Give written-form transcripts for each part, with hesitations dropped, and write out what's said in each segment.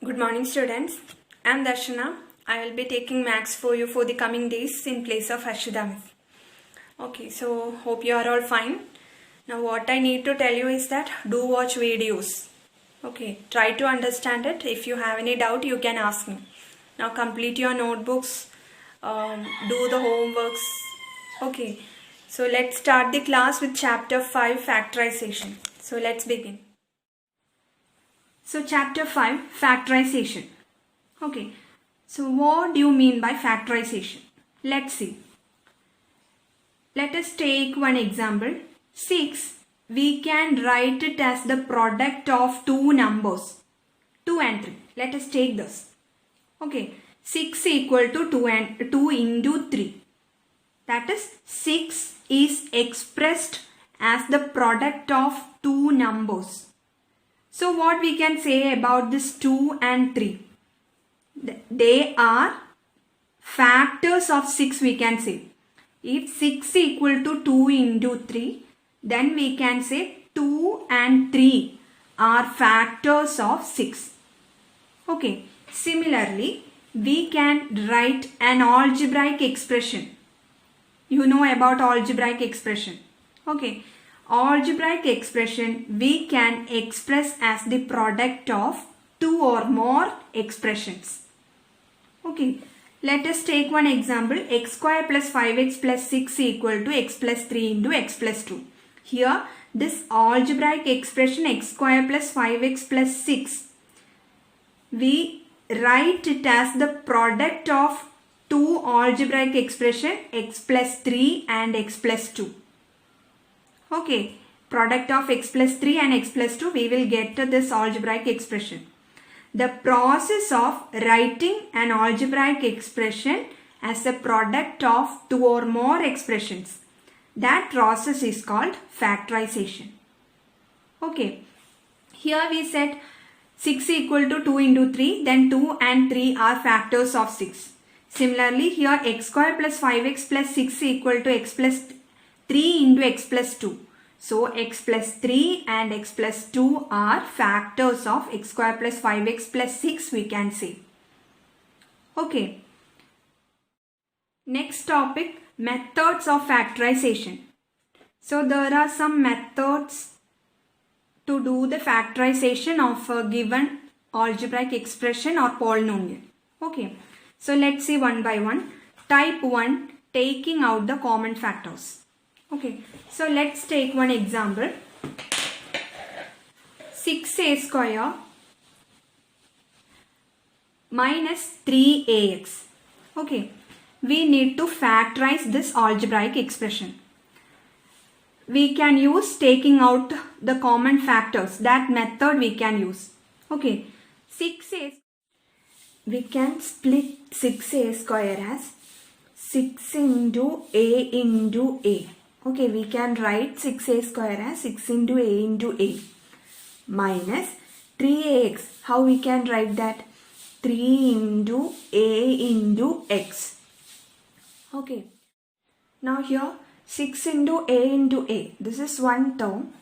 Good morning, students. I am Darshana. I will be taking maths for you for the coming days in place of Harshida Miss. Okay, so hope you are all fine. Now what I need to tell you is that do watch videos. Okay, try to understand it. If you have any doubt, you can ask me. Now complete your notebooks, do the homeworks. Okay, so let's start the class with chapter 5, factorization. So let's begin. So chapter 5, factorization. Okay, so what do you mean by factorization? Let's see. Let us take one example. 6, we can write it as the product of two numbers, 2 and 3. Let us take this. Okay, 6 equal to 2 into 3. That is 6 is expressed as the product of two numbers. So what we can say about this 2 and 3? They are factors of 6, we can say. If 6 equal to 2 into 3, then we can say 2 and 3 are factors of 6. Okay. Similarly, we can write an algebraic expression. You know about algebraic expression. Okay. Algebraic expression we can express as the product of two or more expressions. Okay, let us take one example. X square plus 5x plus 6 equal to x plus 3 into x plus 2. Here this algebraic expression x square plus 5x plus 6, we write it as the product of two algebraic expression x plus 3 and x plus 2. Okay, product of x plus 3 and x plus 2, we will get this algebraic expression. The process of writing an algebraic expression as a product of two or more expressions, that process is called factorization. Okay, here we said 6 equal to 2 into 3, then 2 and 3 are factors of 6. Similarly, here x square plus 5x plus 6 equal to x plus 3 into x plus 2. So x plus 3 and x plus 2 are factors of x square plus 5x plus 6, we can say. Okay. Next topic, methods of factorization. So there are some methods to do the factorization of a given algebraic expression or polynomial. Okay. So let's see one by one. Type 1, taking out the common factors. Okay, so let's take one example. 6a square minus 3ax. Okay, we need to factorize this algebraic expression. We can use taking out the common factors. That method we can use. Okay, 6a. We can split 6a square as 6 into a into a. Okay, we can write 6a square as 6 into a into a minus 3ax. How we can write that? 3 into a into x. Okay. Now here 6 into a into a. This is one term.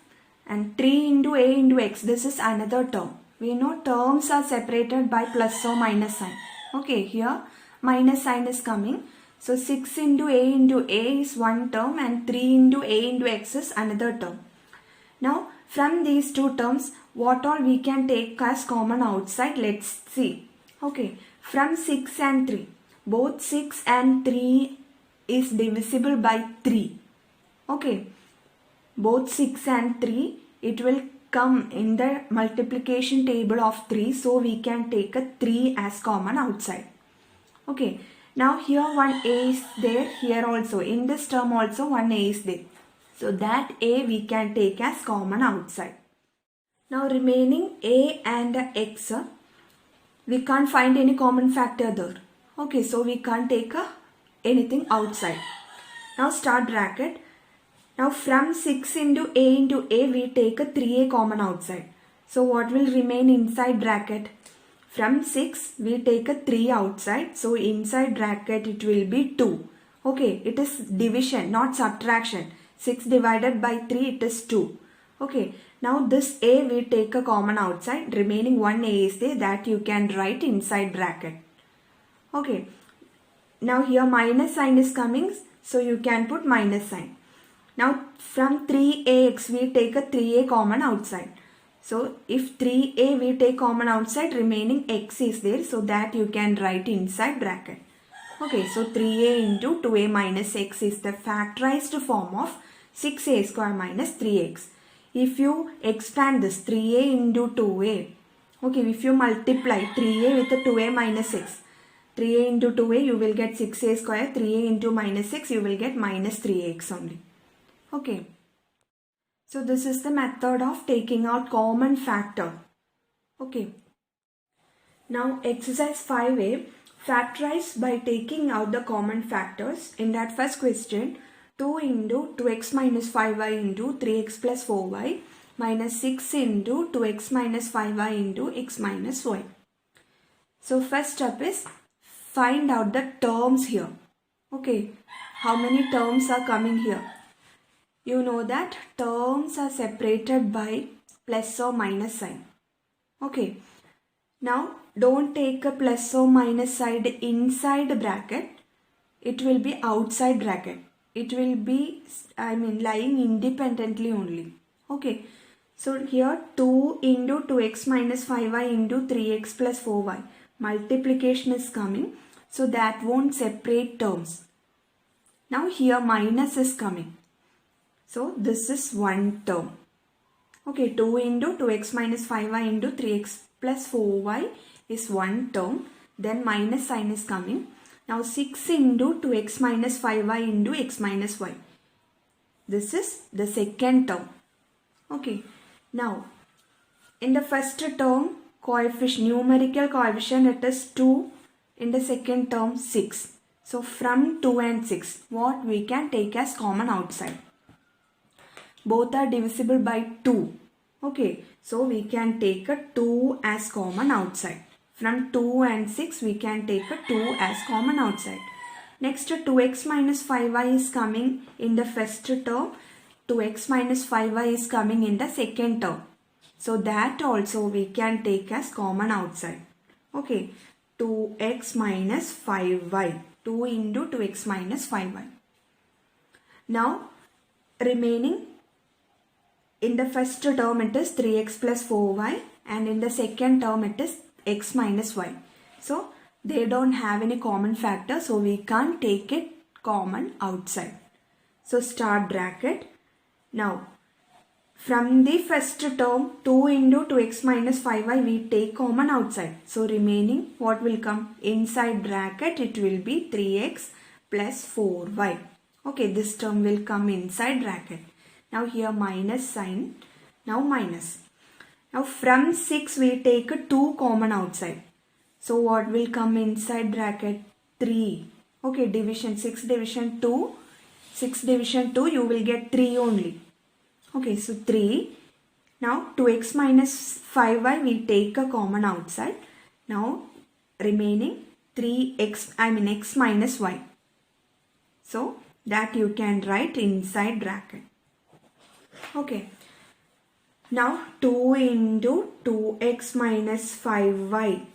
And 3 into a into x. This is another term. We know terms are separated by plus or minus sign. Okay, here minus sign is coming. So 6 into a is one term and 3 into a into x is another term. Now from these two terms, what all we can take as common outside? Let's see. Okay, from 6 and 3. Both 6 and 3 is divisible by 3. Okay, both 6 and 3, it will come in the multiplication table of 3. So we can take a 3 as common outside. Okay. Now here one a is there, here also, in this term also one a is there. So that a we can take as common outside. Now remaining a and x, we can't find any common factor there. Okay, so we can't take anything outside. Now start bracket. Now from 6 into a we take a 3a common outside. So what will remain inside bracket? From 6, we take a 3 outside. So inside bracket it will be 2. Okay, it is division, not subtraction. 6 divided by 3, it is 2. Okay, Now this a we take a common outside, remaining one a is there, that you can write inside bracket. Okay, now here minus sign is coming, so you can put minus sign. Now from 3ax we take a 3a common outside. So if 3a we take common outside, remaining x is there, so that you can write inside bracket. Okay, so 3a into 2a minus x is the factorized form of 6a square minus 3x. If you expand this 3a into 2a, okay, if you multiply 3a with the 2a minus x, 3a into 2a you will get 6a square, 3a into minus 6 you will get minus 3x only. Okay. So this is the method of taking out common factor. Okay. Now exercise 5a, factorize by taking out the common factors. In that first question, 2 into 2x minus 5y into 3x plus 4y minus 6 into 2x minus 5y into x minus y. So first step is find out the terms here. Okay, how many terms are coming here? You know that terms are separated by plus or minus sign. Okay, now don't take a plus or minus side inside bracket. It will be outside bracket. It will be, lying independently only. Okay, so here 2 into 2x minus 5y into 3x plus 4y. Multiplication is coming, so that won't separate terms. Now here minus is coming. So this is one term. Okay, 2 into 2x minus 5y into 3x plus 4y is one term. Then minus sign is coming. Now 6 into 2x minus 5y into x minus y. This is the second term. Okay, now in the first term, coefficient, numerical coefficient, it is 2. In the second term, 6. So from 2 and 6, what we can take as common outside? Both are divisible by 2. Okay, so we can take a 2 as common outside. From 2 and 6, we can take a 2 as common outside. Next, 2x minus 5y is coming in the first term. 2x minus 5y is coming in the second term. So that also we can take as common outside. Okay, 2x minus 5y. 2 into 2x minus 5y. Now, remaining in the first term it is 3x plus 4y, and in the second term it is x minus y. So they don't have any common factor, so we can't take it common outside. So start bracket. Now from the first term 2 into 2x minus 5y we take common outside. So remaining what will come inside bracket? It will be 3x plus 4y. Okay, this term will come inside bracket. Now here minus sign. Now minus. Now from 6 we take a 2 common outside. So what will come inside bracket? 3. Okay, division 6 division 2. 6 division 2 you will get 3 only. Okay, so 3. Now 2x minus 5y we take a common outside. Now remaining 3x, x minus y. So that you can write inside bracket. Okay. Now 2 into 2x minus 5y.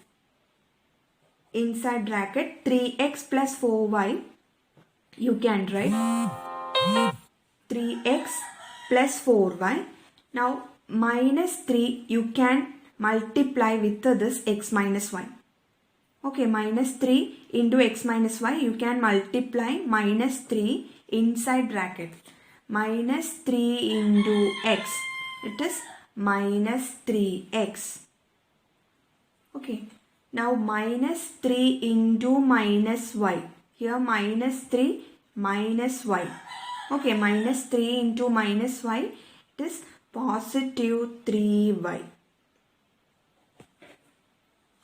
Inside bracket 3x plus 4y. You can write 3x plus 4y. Now minus 3 you can multiply with this x minus y. Okay, minus 3 into x minus y you can multiply minus 3 inside bracket. Minus 3 into x, it is minus 3x. Okay, now minus 3 into minus y. Here minus 3 minus y. Okay, minus 3 into minus y, it is positive 3y.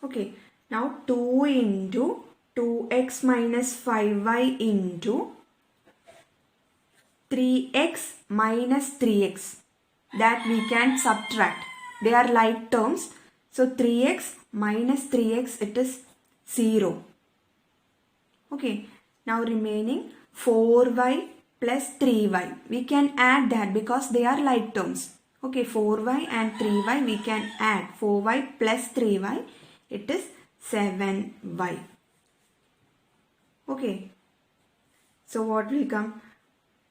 Okay, now 2 into 2x minus 5y into 3x minus 3x. That we can subtract. They are like terms. So 3x minus 3x, it is 0. Okay, now remaining 4y plus 3y. We can add that because they are like terms. Okay, 4y and 3y we can add. 4y plus 3y, it is 7y. Okay, so what will come?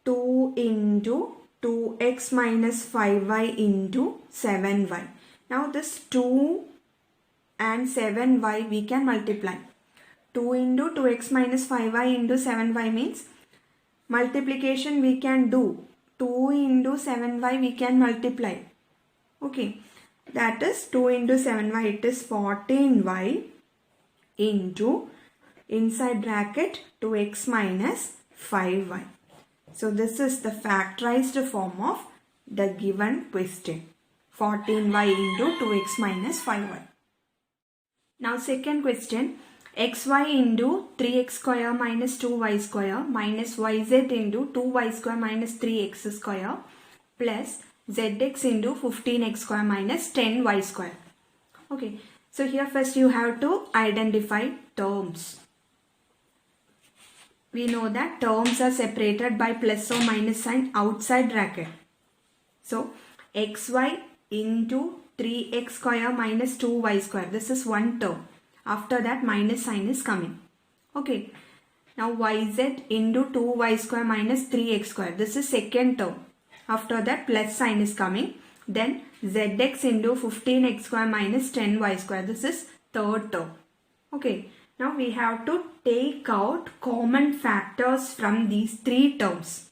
2 into 2x minus 5y into 7y. Now this 2 and 7y we can multiply. 2 into 2x minus 5y into 7y means multiplication we can do. 2 into 7y we can multiply. Okay, that is 2 into 7y, it is 14y into inside bracket 2x minus 5y. So this is the factorized form of the given question. 14y into 2x minus 5y. Now second question. xy into 3x square minus 2y square minus yz into 2y square minus 3x square plus zx into 15x square minus 10y square. Okay, so here first you have to identify terms. We know that terms are separated by plus or minus sign outside bracket. So xy into 3x square minus 2y square, this is one term. After that minus sign is coming. Okay, now yz into 2y square minus 3x square, this is second term. After that plus sign is coming. Then zx into 15x square minus 10y square, this is third term. Okay, now we have to take out common factors from these three terms.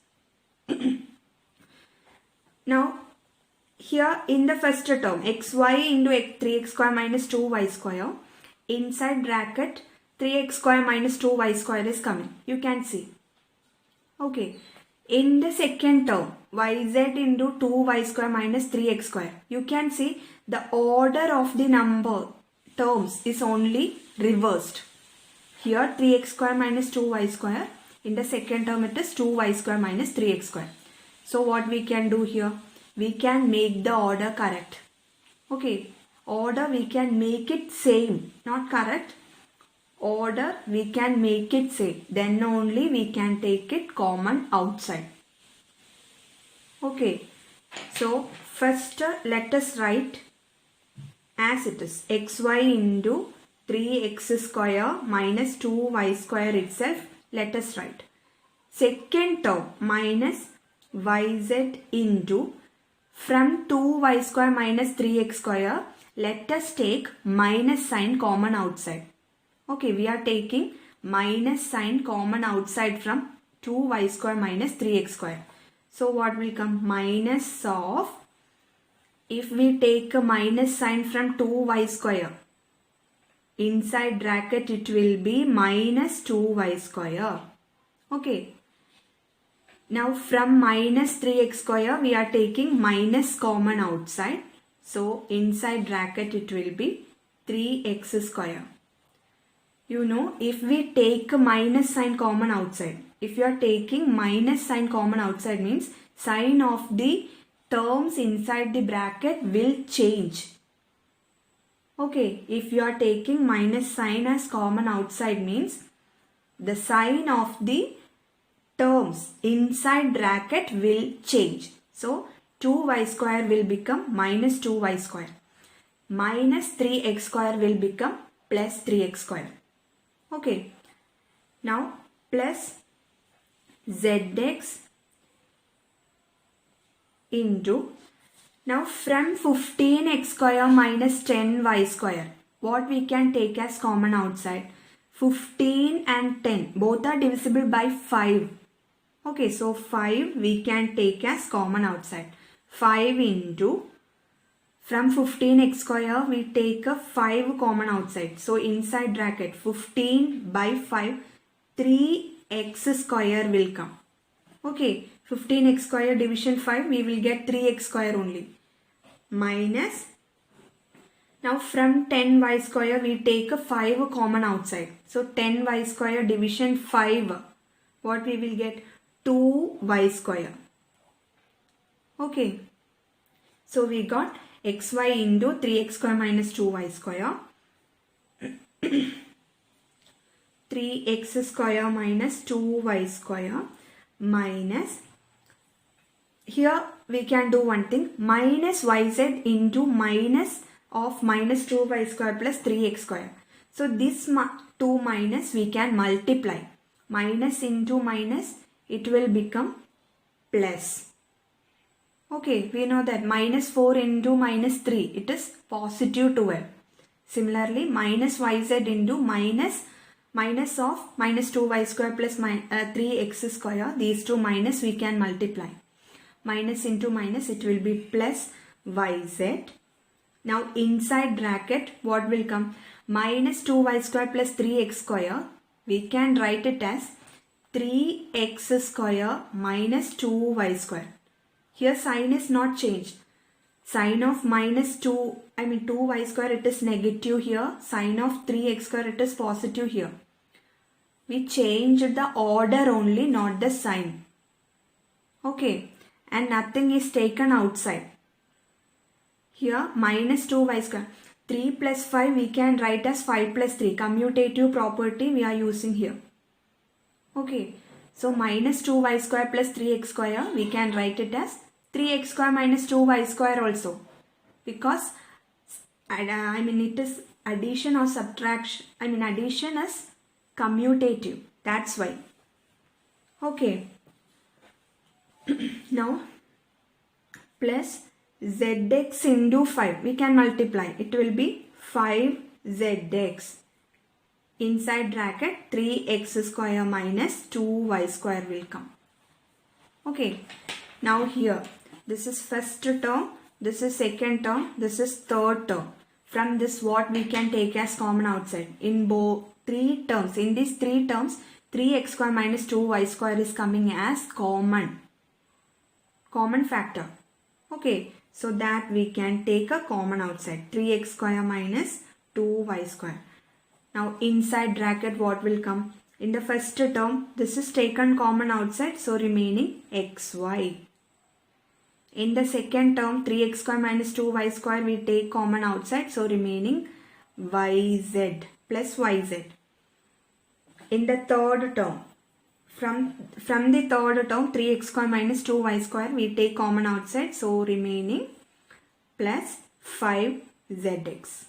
Now here in the first term, xy into 3x square minus 2y square, inside bracket 3x square minus 2y square is coming. You can see. Okay. In the second term, yz into 2y square minus 3x square, you can see the order of the number terms is only reversed. Here 3x square minus 2y square. In the second term it is 2y square minus 3x square. So what we can do here? We can make the order correct. Okay. Order we can make it same, not correct. Order we can make it same. Then only we can take it common outside. Okay. So first let us write as it is. xy into 3x square minus 2y square itself. Let us write. Second term minus yz into from 2y square minus 3x square. Let us take minus sign common outside. Okay, we are taking minus sign common outside from 2y square minus 3x square. So what will come? Minus of, if we take a minus sign from 2y square, inside bracket it will be minus 2y square. Okay. Now from minus 3x square we are taking minus common outside. So inside bracket it will be 3x square. You know, if we take a minus sign common outside, if you are taking minus sign common outside means sign of the terms inside the bracket will change. Okay, if you are taking minus sign as common outside means the sign of the terms inside bracket will change. So 2y square will become minus 2y square. Minus 3x square will become plus 3x square. Okay. Now plus zx into, now from 15x square minus 10y square, what we can take as common outside? 15 and 10 both are divisible by 5. Okay, so 5 we can take as common outside. 5 into, from 15x square we take a 5 common outside. So inside bracket 15 by 5, 3x square will come. Okay, 15x square division 5 we will get 3x square only. Minus, now from 10y square we take a 5 common outside. So 10y square division 5, what we will get? 2y square. Okay, so we got xy into 3x square minus 2y square, 3x square minus 2y square minus here we can do one thing, minus yz into minus of minus 2y square plus 3x square. So this 2 minus we can multiply. Minus into minus, it will become plus. Okay, we know that minus 4 into minus 3, it is positive 12. Similarly, minus yz into minus of minus 2y square plus 3x square, these two minus we can multiply. Minus into minus, it will be plus yz. Now inside bracket, what will come? Minus 2y square plus 3x square, we can write it as 3x square minus 2y square. Here sign is not changed. Sign of minus 2y square, it is negative here. Sign of 3x square, it is positive here. We changed the order only, not the sign. Okay. And nothing is taken outside. Here minus 2y square. 3 plus 5 we can write as 5 plus 3. Commutative property we are using here. Okay. So minus 2y square plus 3x square, we can write it as 3x square minus 2y square also. Because it is addition or subtraction. Addition is commutative. That's why. Okay. Now plus zx into 5, we can multiply. It will be 5zx. Inside bracket 3x square minus 2y square will come. Okay. Now here, this is first term, this is second term, this is third term. From this what we can take as common outside? In both three terms, in these three terms, 3x square minus 2y square is coming as common factor. Okay, so that we can take a common outside, 3x square minus 2y square. Now inside bracket what will come? In the first term, this is taken common outside, so remaining xy. In the second term, 3x square minus 2y square we take common outside, so remaining yz plus yz. In the third term, from the third term, 3x square minus 2y square we take common outside, so remaining plus 5zx.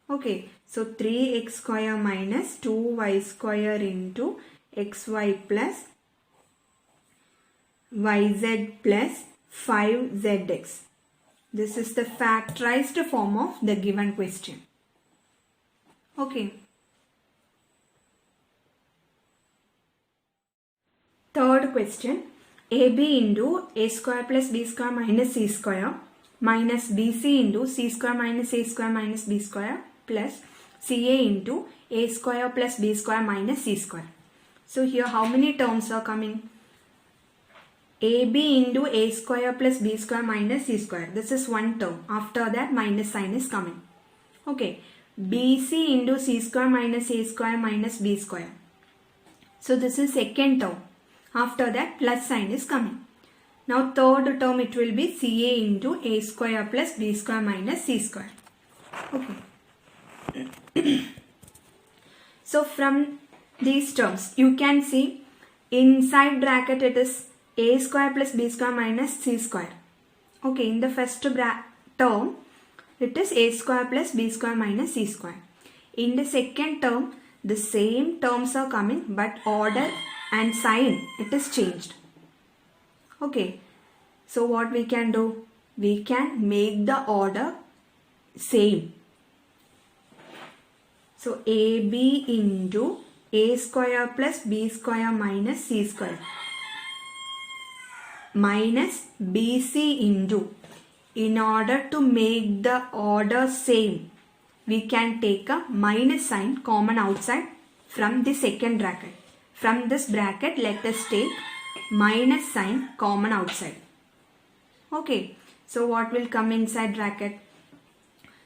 Okay, so 3x square minus 2y square into xy plus yz plus 5zx. This is the factorized form of the given question. Okay. Third question, AB into A square plus B square minus C square minus BC into C square minus A square minus B square plus CA into A square plus B square minus C square. So here how many terms are coming? AB into A square plus B square minus C square. This is one term. After that minus sign is coming. Okay. BC into C square minus A square minus B square. So this is second term. After that plus sign is coming. Now third term it will be CA into A square plus B square minus C square. Okay. So from these terms you can see inside bracket it is A square plus B square minus C square. Okay, in the first term it is A square plus B square minus C square. In the second term the same terms are coming but order and sign it is changed. Okay, so what we can do? We can make the order same. So AB into A square plus B square minus C square minus BC into, in order to make the order same, we can take a minus sign common outside from the second bracket. From this bracket, let us take minus sign common outside. Okay, so what will come inside bracket?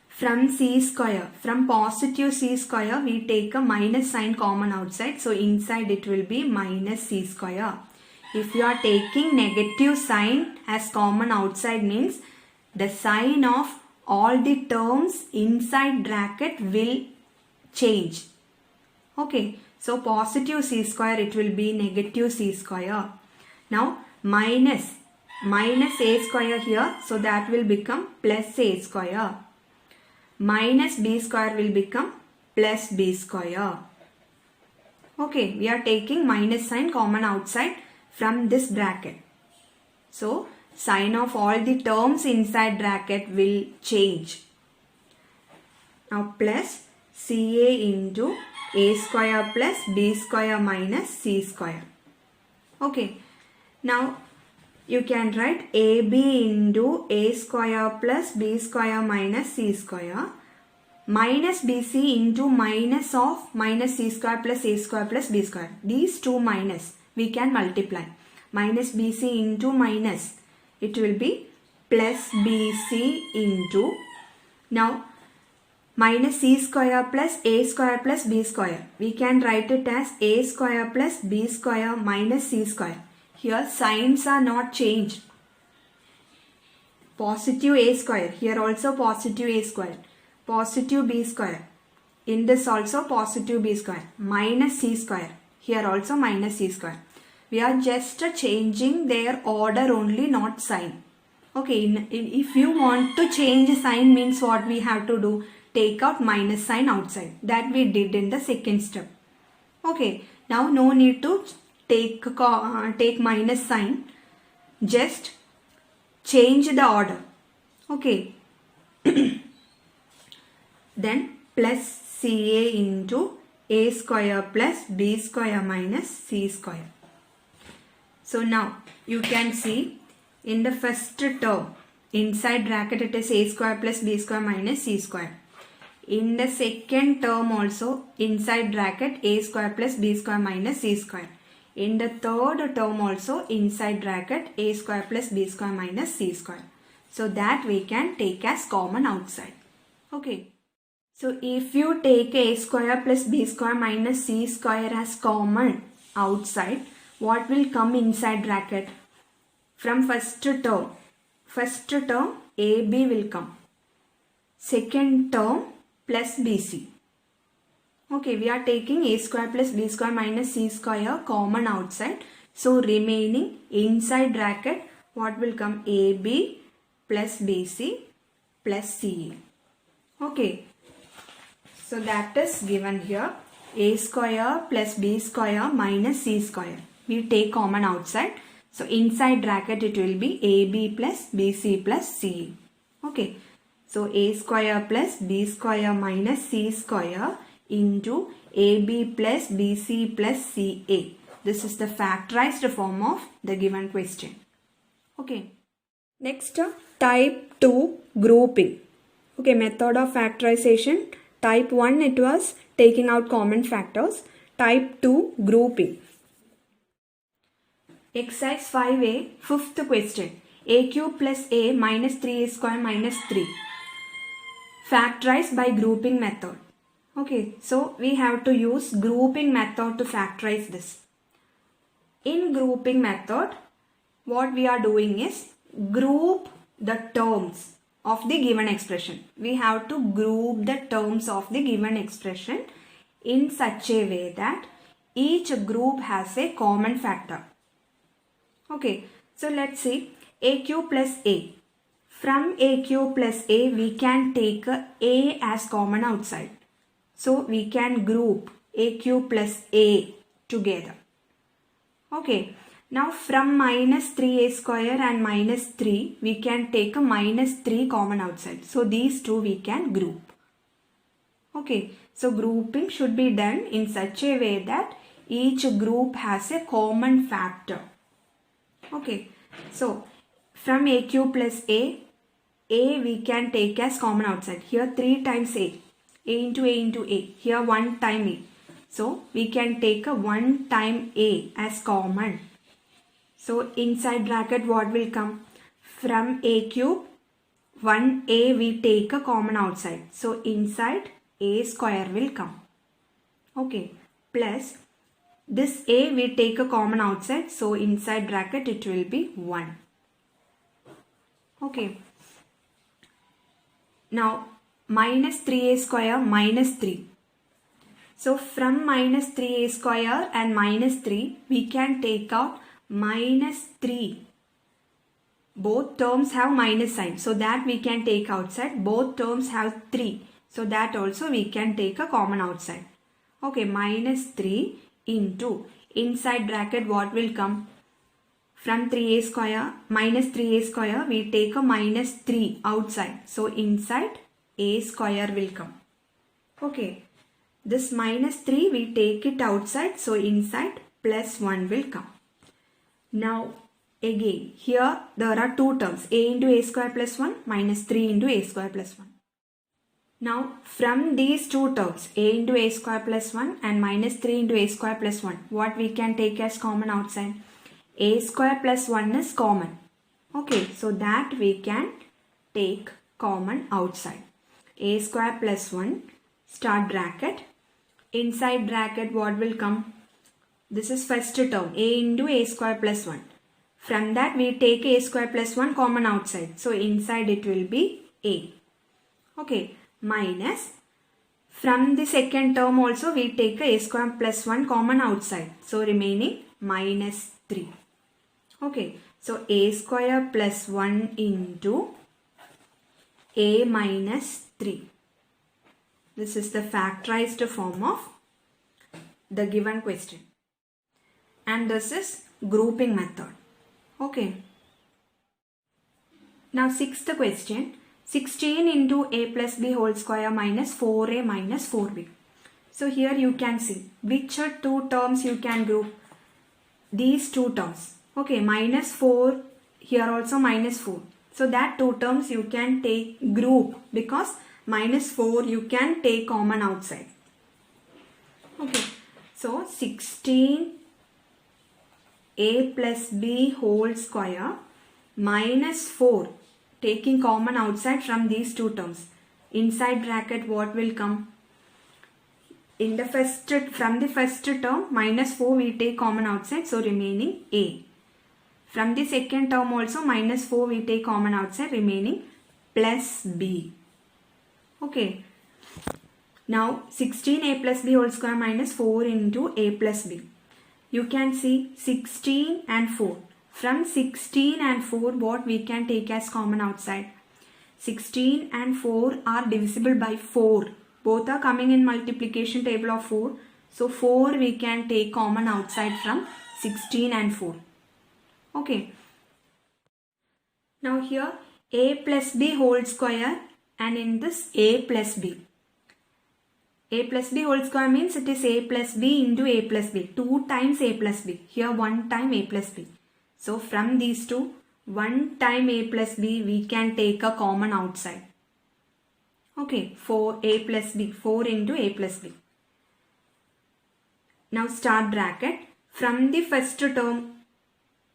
From C square, from positive C square, we take a minus sign common outside. So inside it will be minus C square. If you are taking negative sign as common outside means the sign of all the terms inside bracket will change. Okay, so positive C square it will be negative C square. Now minus minus a square here, so that will become plus a square. Minus b square will become plus b square. Okay, we are taking minus sign common outside from this bracket. So, sign of all the terms inside bracket will change. Now, plus CA into a square plus b square minus c square. Okay, now you can write AB into a square plus b square minus c square minus BC into minus of minus c square plus a square plus b square. These two minus we can multiply. Minus BC into minus, it will be plus BC into, now minus c square plus a square plus b square. We can write it as a square plus b square minus c square. Here signs are not changed. Positive a square, here also positive a square. Positive b square. In this also positive b square. Minus c square. Here also minus c square. We are just changing their order only, not sign. Okay, if you want to change sign means what we have to do? Take out minus sign outside. That we did in the second step. Okay, now no need to take minus sign. Just change the order. Okay. Then plus CA into a square plus b square minus c square. So now you can see in the first term inside bracket it is a square plus b square minus c square. In the second term also inside bracket a square plus b square minus c square. In the third term also inside bracket a square plus b square minus c square. So that we can take as common outside. Okay. So if you take a square plus b square minus c square as common outside, what will come inside bracket? From first term AB will come. Second term plus BC. Okay, we are taking a square plus b square minus c square common outside. So remaining inside bracket, what will come? AB plus BC plus CA. Okay. So that is given here. A square plus b square minus c square. We take common outside. So inside bracket it will be AB plus BC plus CA. Okay. So a square plus b square minus c square into AB plus BC plus CA. This is the factorized form of the given question. Okay. Next, type 2 grouping. Okay, method of factorization. Type 1 it was taking out common factors. Type 2 grouping. Exercise 5a, fifth question. A cube plus a minus 3a square minus 3. Factorize by grouping method. Okay, so we have to use grouping method to factorize this. In grouping method, what we are doing is group the terms of the given expression. We have to group the terms of the given expression in such a way that each group has a common factor. Okay, so let's see a cube plus a. From a cube plus a, we can take a as common outside. So we can group a cube plus a together. Okay. Now from minus 3a square and minus 3, we can take a minus 3 common outside. So these two we can group. Okay. So grouping should be done in such a way that each group has a common factor. Okay. So from a cube plus a we can take as common outside. Here 3 times a into a. Here 1 time a. So we can take a 1 time a as common. So inside bracket what will come? From a cube, 1a we take a common outside. So inside a square will come. Okay. Plus this a we take a common outside. So inside bracket it will be 1. Okay. Now minus 3a square minus 3. So from minus 3a square and minus 3 we can take out minus 3 both terms have minus sign, so that we can take outside. Both terms have 3, so that also we can take a common outside. Okay, minus 3 into, inside bracket what will come? From 3a square, minus 3a square, we take a minus 3 outside. So inside a square will come. Okay, this minus 3 we take it outside. So inside plus 1 will come. Now again, here there are two terms, a into a square plus 1 minus 3 into a square plus 1. Now from these two terms, a into a square plus 1 and minus 3 into a square plus 1, what we can take as common outside? A square plus 1 is common. Okay, so that we can take common outside. A square plus 1, start bracket. Inside bracket what will come? This is first term, a into a square plus 1. From that we take a square plus 1 common outside. So inside it will be a. Okay, minus. From the second term also we take a square plus 1 common outside. So remaining minus 3. Okay, so a square plus 1 into a minus 3. This is the factorized form of the given question. And this is grouping method. Okay. Now sixth question. 16 into a plus b whole square minus 4a minus 4b. So here you can see which are two terms you can group. These two terms. Okay, minus 4, here also minus 4. So that two terms you can take group, because minus 4 you can take common outside. Okay, so 16 a plus b whole square minus 4, taking common outside from these two terms. Inside bracket what will come? In the from the first term minus 4 we take common outside, so remaining a. From the second term also minus 4 we take common outside, remaining plus b. Okay. Now 16a plus b whole square minus 4 into a plus b. You can see 16 and 4. From 16 and 4 what we can take as common outside? 16 and 4 are divisible by 4. Both are coming in multiplication table of 4. So 4 we can take common outside from 16 and 4. Okay. Now here a plus b whole square, and in this a plus b. A plus b whole square means it is a plus b into a plus b. 2 times a plus b. Here 1 time a plus b. So from these two, 1 time a plus b we can take a common outside. Okay, 4 a plus b. 4 into a plus b. Now start bracket. From the first term,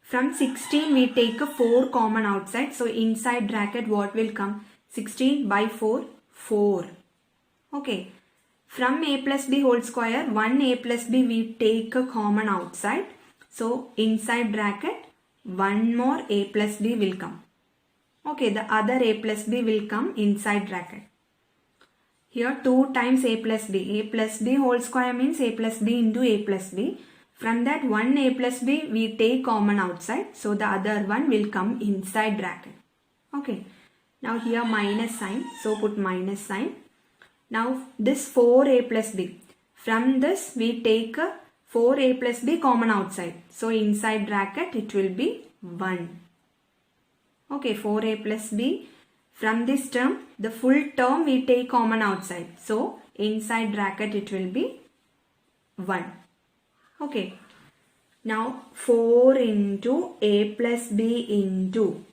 from 16 we take a 4 common outside. So inside bracket what will come? 16 by 4, 4. Okay. From a plus b whole square, 1 a plus b we take a common outside. So inside bracket 1 more a plus b will come. Okay, the other a plus b will come inside bracket. Here 2 times a plus b. A plus b whole square means a plus b into a plus b. From that 1 a plus b we take common outside. So the other one will come inside bracket. Okay. Now here minus sign. So put minus sign. Now this 4a plus b. From this we take a 4a plus b common outside. So inside bracket it will be 1. Okay, 4a plus b. From this term, the full term we take common outside. So inside bracket it will be 1. Okay. Now 4 into a plus b into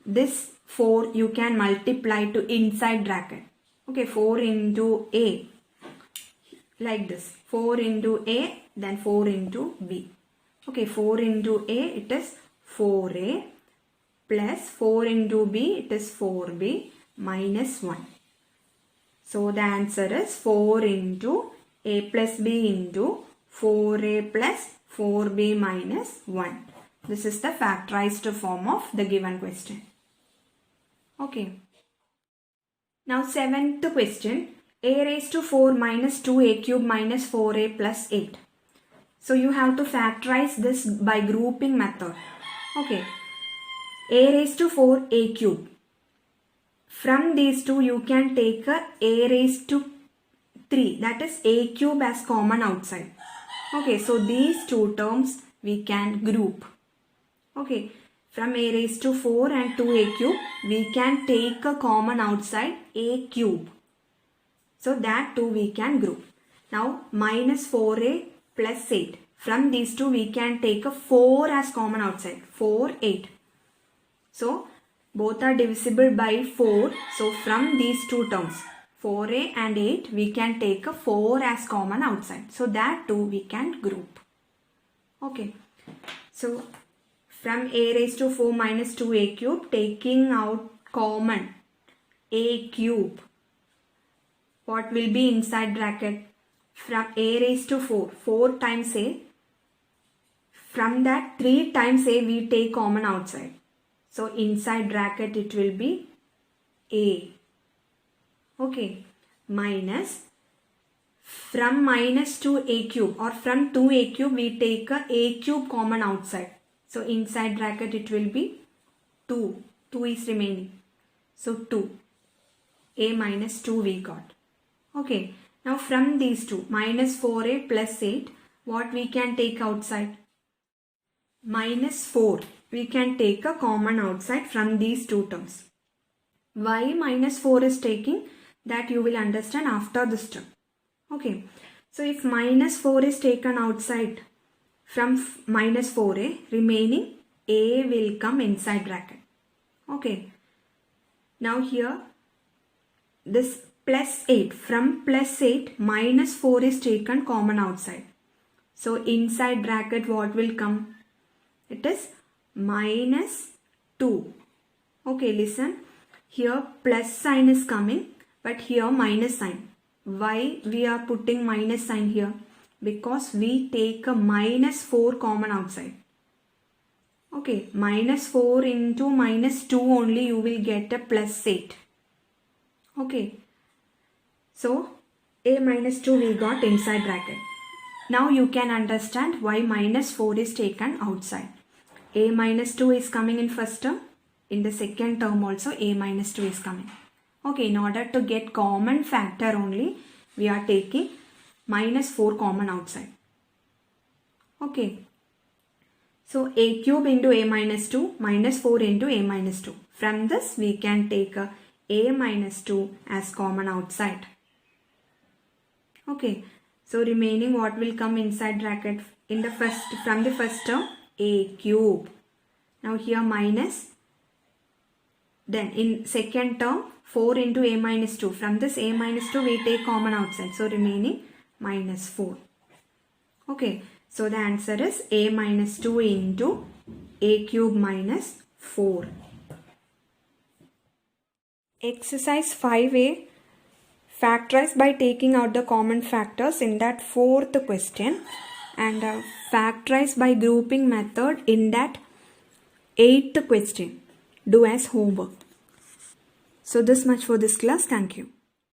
this 4 you can multiply to inside bracket. Okay, 4 into a, like this. 4 into a, then 4 into b. Okay, 4 into a it is 4a plus 4 into b it is 4b minus 1. So the answer is 4 into a plus b into 4a plus 4b minus 1. This is the factorized form of the given question. Okay. Now 7th question. A raised to 4 minus 2a cube minus 4a plus 8. So you have to factorize this by grouping method. Okay. a raised to 4 a cube. From these two you can take a raised to 3, that is a cube as common outside. Okay, so these two terms we can group. Okay, from a raised to 4 and 2a cube we can take a common outside a cube. So that too we can group. Now minus 4a plus 8. From these two we can take a 4 as common outside. 4, 8. So both are divisible by 4. So from these two terms 4a and 8 we can take a 4 as common outside. So that too we can group. Okay. So from a raised to 4 minus 2a cube, taking out common a cube, what will be inside bracket? From a raised to 4, 4 times a. From that 3 times a we take common outside. So inside bracket it will be a. Okay. Minus from minus to a cube or from 2a cube we take a cube common outside. So inside bracket it will be 2. 2 is remaining. So 2. A minus 2 we got. Okay. Now from these two, minus 4a plus 8, what we can take outside? Minus 4. We can take a common outside from these two terms. Why minus 4 is taking? That you will understand after this term. Okay. So if minus 4 is taken outside from minus 4a, remaining a will come inside bracket. Okay. Now here this plus 8, from plus 8 minus 4 is taken common outside. So inside bracket what will come? It is minus 2. Okay, listen. Here plus sign is coming, but here minus sign. Why we are putting minus sign here? Because we take a minus 4 common outside. Okay, minus 4 into minus 2 only you will get a plus 8. Okay. So a minus 2 we got inside bracket. Now you can understand why minus 4 is taken outside. A minus 2 is coming in first term. In the second term also a minus 2 is coming. Okay, in order to get common factor only, we are taking minus 4 common outside. Okay. So a cube into a minus 2 minus 4 into a minus 2. From this we can take a minus 2 as common outside. Okay, so remaining what will come inside bracket? In the first, from the first term, a cube. Now here minus. Then in second term 4 into a minus 2. From this a minus 2 we take common outside. So remaining minus 4. Okay, so the answer is a minus 2 into a cube minus 4. Exercise 5a. Factorize by taking out the common factors in that fourth question, and factorize by grouping method in that 8th question. Do as homework. So this much for this class. Thank you.